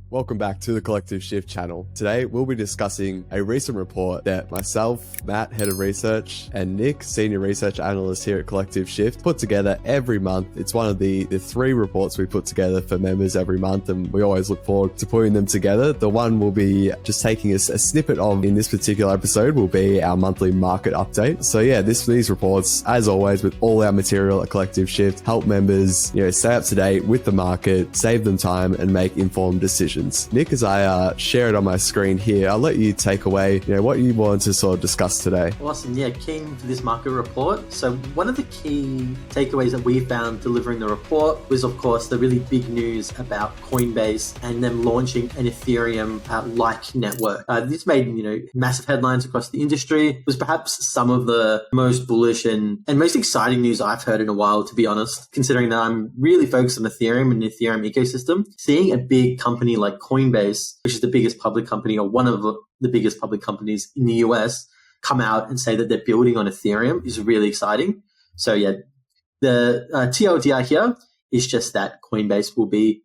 Welcome back to the Collective Shift channel. Today, we'll be discussing a recent report that myself, Matt, Head of Research, and Nick, Senior Research Analyst here at Collective Shift, put together every month. It's one of the three reports we put together for members every month, and we always look forward to putting them together. The one we'll be just taking a snippet of in this particular episode will be our monthly market update. So yeah, these reports, as always, with all our material at Collective Shift, help members, stay up to date with the market, save them time, and make informed decisions. Nick, as I share it on my screen here, I'll let you take away what you want to sort of discuss today. Awesome. Yeah, keen for this market report. So one of the key takeaways that we found delivering the report was, of course, the really big news about Coinbase and them launching an Ethereum-like network. This made massive headlines across the industry. It was perhaps some of the most bullish and most exciting news I've heard in a while, to be honest, considering that I'm really focused on Ethereum and the Ethereum ecosystem. Seeing a big company like Coinbase, which is the biggest public company or one of the biggest public companies in the US, come out and say that they're building on Ethereum is really exciting. So yeah, the TLDR here is just that Coinbase will be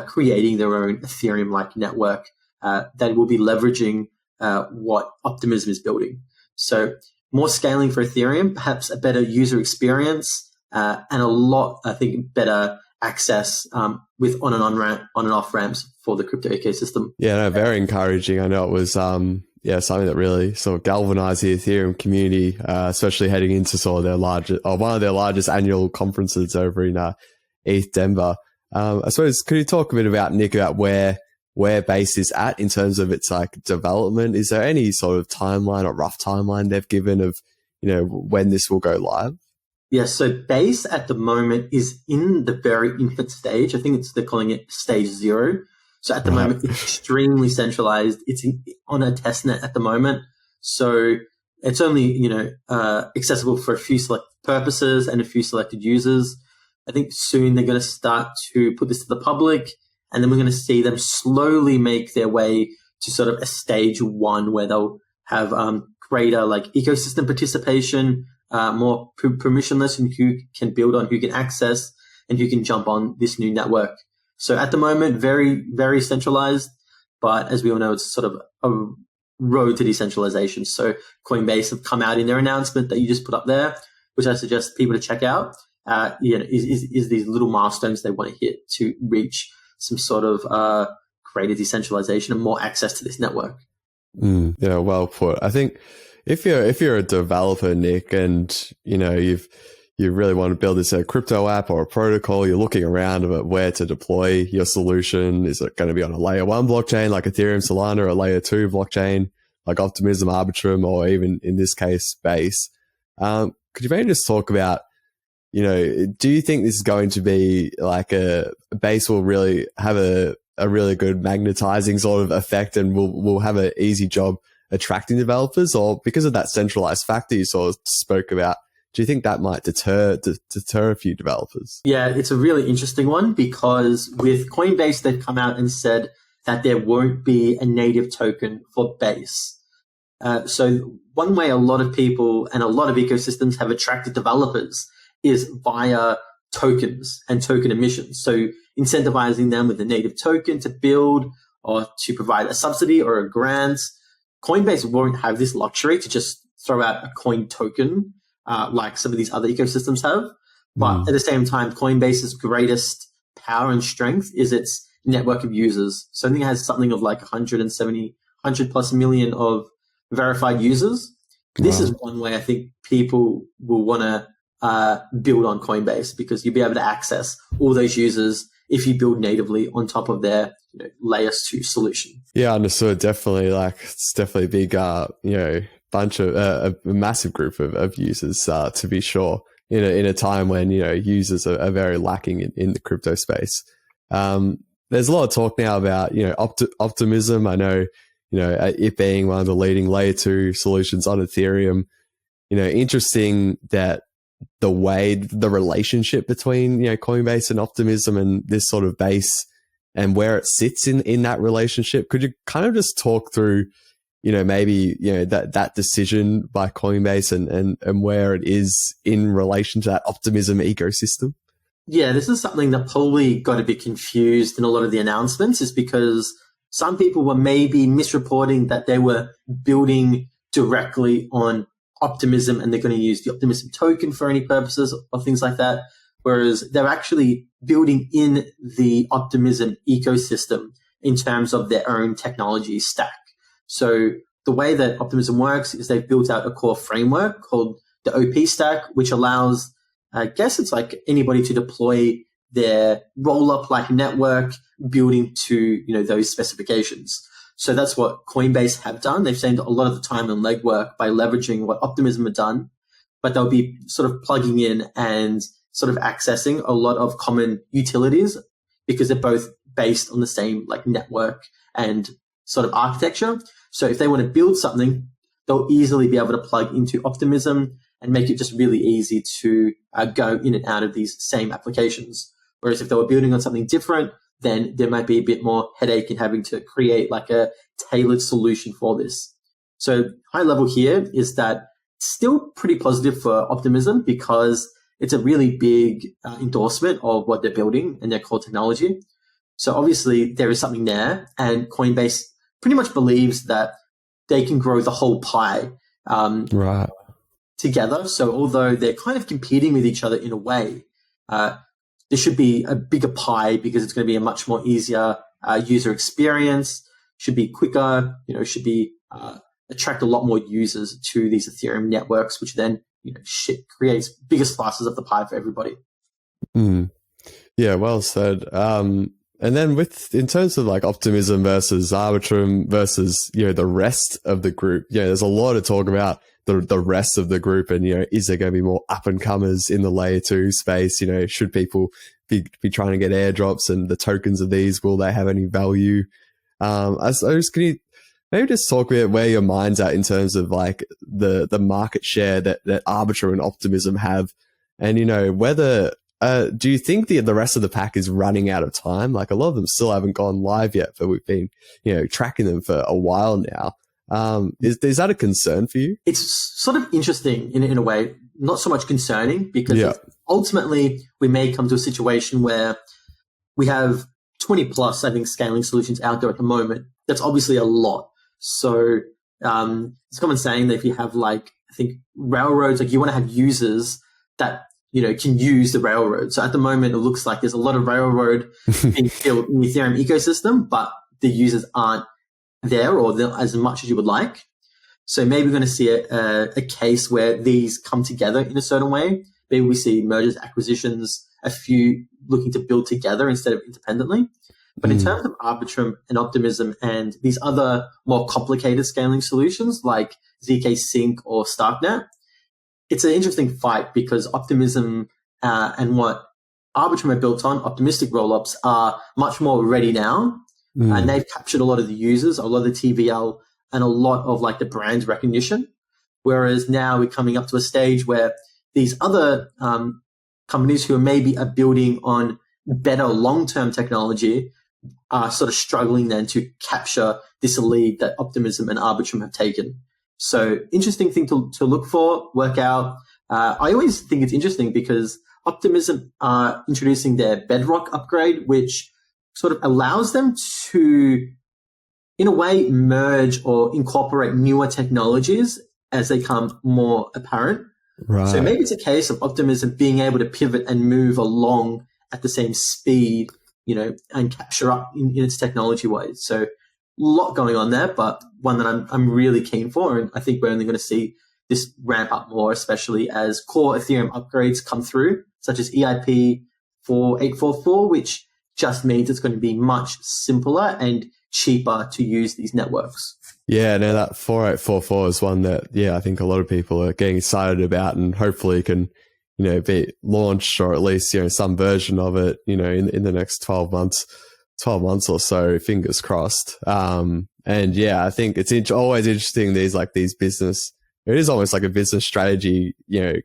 creating their own Ethereum-like network that will be leveraging what Optimism is building. So more scaling for Ethereum, perhaps a better user experience, and a lot, I think, better access with on and off ramps for the crypto ecosystem. Yeah, no, very encouraging. I know it was something that really sort of galvanized the Ethereum community, especially heading into sort of one of their largest annual conferences over in ETH Denver. I suppose, could you talk a bit about, Nick, about where Base is at in terms of its development? Is there any sort of timeline or rough timeline they've given of when this will go live? Yeah, so Base at the moment is in the very infant stage. I think they're calling it stage 0. So at the moment, it's extremely centralized. It's on a testnet at the moment. So it's only, accessible for a few select purposes and a few selected users. I think soon they're going to start to put this to the public, and then we're going to see them slowly make their way to sort of a stage 1 where they'll have greater ecosystem participation, more permissionless, and who can build on, who can access, and who can jump on this new network. So at the moment, very, very centralized, but as we all know, it's sort of a road to decentralization. So Coinbase have come out in their announcement that you just put up there, which I suggest people to check out, is these little milestones they want to hit to reach some sort of greater decentralization and more access to this network. Yeah, well put. I think if you're a developer, Nick, and you really want to build this crypto app or a protocol, you're looking around at where to deploy your solution. Is it going to be on a layer 1 blockchain like Ethereum, Solana, or a layer 2 blockchain like Optimism, Arbitrum, or even in this case, Base? Could you maybe just talk about, do you think this is going to be like a Base will really have a really good magnetizing sort of effect and will have an easy job attracting developers, or because of that centralized factor you sort of spoke about, do you think that might deter a few developers? Yeah, it's a really interesting one, because with Coinbase, they've come out and said that there won't be a native token for Base. So one way a lot of people and a lot of ecosystems have attracted developers is via tokens and token emissions. So incentivizing them with a native token to build or to provide a subsidy or a grant. Coinbase won't have this luxury to just throw out a coin token like some of these other ecosystems have. But at the same time, Coinbase's greatest power and strength is its network of users. So I think it has something of 100 plus million of verified users. This is one way I think people will want to build on Coinbase, because you'll be able to access all those users if you build natively on top of their layer 2 solution. Yeah, understood. Definitely, it's definitely a big, bunch of a massive group of users, to be sure, in a time when users are very lacking in the crypto space. There's a lot of talk now about Optimism. I know it being one of the leading layer 2 solutions on Ethereum. Interesting that the relationship between Coinbase and Optimism and this sort of Base and where it sits in that relationship. Could you kind of just talk through maybe that decision by Coinbase and where it is in relation to that Optimism ecosystem? Yeah, this is something that probably got a bit confused in a lot of the announcements, is because some people were maybe misreporting that they were building directly on Optimism and they're going to use the Optimism token for any purposes or things like that. Whereas they're actually building in the Optimism ecosystem in terms of their own technology stack. So the way that Optimism works is they've built out a core framework called the OP stack, which allows, I guess it's like anybody to deploy their roll-up like network building to, those specifications. So that's what Coinbase have done. They've saved a lot of the time and legwork by leveraging what Optimism have done, but they'll be sort of plugging in and sort of accessing a lot of common utilities because they're both based on the same like network and sort of architecture. So if they want to build something, they'll easily be able to plug into Optimism and make it just really easy to go in and out of these same applications. Whereas if they were building on something different, then there might be a bit more headache in having to create like a tailored solution for this. So high level here is that it's still pretty positive for Optimism because it's a really big endorsement of what they're building and their core technology. So obviously there is something there, and Coinbase pretty much believes that they can grow the whole pie together. So although they're kind of competing with each other in a way, there should be a bigger pie because it's going to be a much more easier user experience, should be quicker, should be attract a lot more users to these Ethereum networks, which then creates bigger slices of the pie for everybody. Yeah, well said. And then in terms of like Optimism versus Arbitrum versus, the rest of the group, there's a lot of talk about the rest of the group and, is there going to be more up and comers in the layer 2 space? Should people be trying to get airdrops and the tokens of these, will they have any value? I suppose, can you maybe just talk about where your mind's at in terms of like the market share that Arbitrum and Optimism have? And, whether, do you think the rest of the pack is running out of time? Like a lot of them still haven't gone live yet, but we've been, tracking them for a while now. Is that a concern for you? It's sort of interesting in a way, not so much concerning because ultimately we may come to a situation where we have 20 plus, I think, scaling solutions out there at the moment. That's obviously a lot. So it's common saying that if you have like, I think railroads, like you want to have users that, can use the railroad. So at the moment, it looks like there's a lot of railroad being built in the Ethereum ecosystem, but the users aren't there or as much as you would like. So maybe we're going to see a case where these come together in a certain way. Maybe we see mergers, acquisitions, a few looking to build together instead of independently. But in terms of Arbitrum and Optimism and these other more complicated scaling solutions like ZK Sync or Starknet, it's an interesting fight because Optimism and what Arbitrum are built on, optimistic rollups, are much more ready now. And they've captured a lot of the users, a lot of the TVL, and a lot of like the brand recognition. Whereas now we're coming up to a stage where these other companies who maybe are building on better long-term technology are sort of struggling then to capture this lead that Optimism and Arbitrum have taken. So interesting thing to look for, work out. I always think it's interesting because Optimism are introducing their Bedrock upgrade, which sort of allows them to, in a way, merge or incorporate newer technologies as they come more apparent. Right. So maybe it's a case of Optimism being able to pivot and move along at the same speed, and capture up in its technology ways. So a lot going on there, but one that I'm really keen for. And I think we're only going to see this ramp up more, especially as core Ethereum upgrades come through, such as EIP 4844, which just means it's going to be much simpler and cheaper to use these networks. Yeah, no, that 4844 is one that, I think a lot of people are getting excited about and hopefully can, be launched or at least, some version of it, in the next 12 months or so, fingers crossed. And I think it's always interesting. These business, it is almost like a business strategy,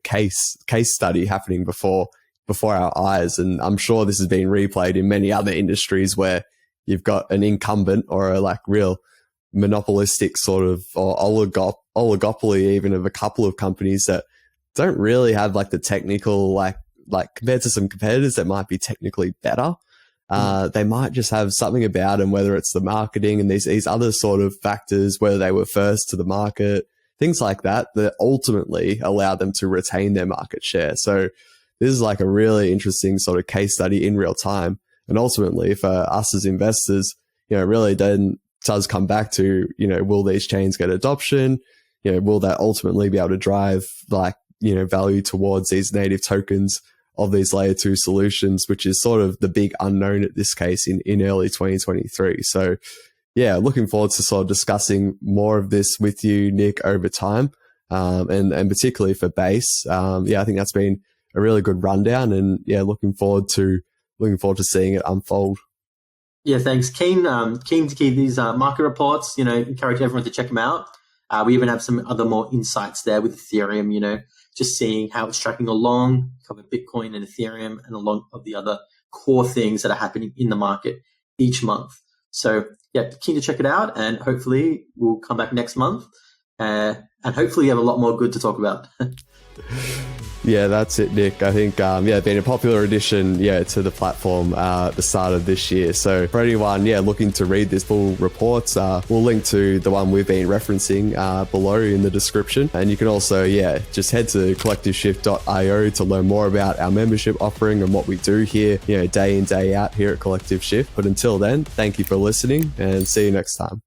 case study happening before our eyes. And I'm sure this has been replayed in many other industries where you've got an incumbent or a like real monopolistic sort of or oligopoly even of a couple of companies that don't really have like the technical like compared to some competitors that might be technically better. they might just have something about them, whether it's the marketing and these other sort of factors, whether they were first to the market, things like that, that ultimately allow them to retain their market share. So this is like a really interesting sort of case study in real time. And ultimately for us as investors, really then does come back to, will these chains get adoption? Will that ultimately be able to drive value towards these native tokens of these layer 2 solutions, which is sort of the big unknown at this case in early 2023. So yeah, looking forward to sort of discussing more of this with you, Nick, over time. And particularly for Base. I think that's been a really good rundown, and looking forward to seeing it unfold. Yeah, thanks. Keen to keep these market reports, encourage everyone to check them out. We even have some other more insights there with Ethereum, just seeing how it's tracking along, cover Bitcoin and Ethereum and a lot of the other core things that are happening in the market each month. So yeah, keen to check it out, and hopefully we'll come back next month and hopefully have a lot more good to talk about. Yeah, that's it, Nick. I think, been a popular addition, to the platform at the start of this year. So for anyone, looking to read this full report, we'll link to the one we've been referencing below in the description. And you can also, just head to collectiveshift.io to learn more about our membership offering and what we do here, day in, day out here at Collective Shift. But until then, thank you for listening and see you next time.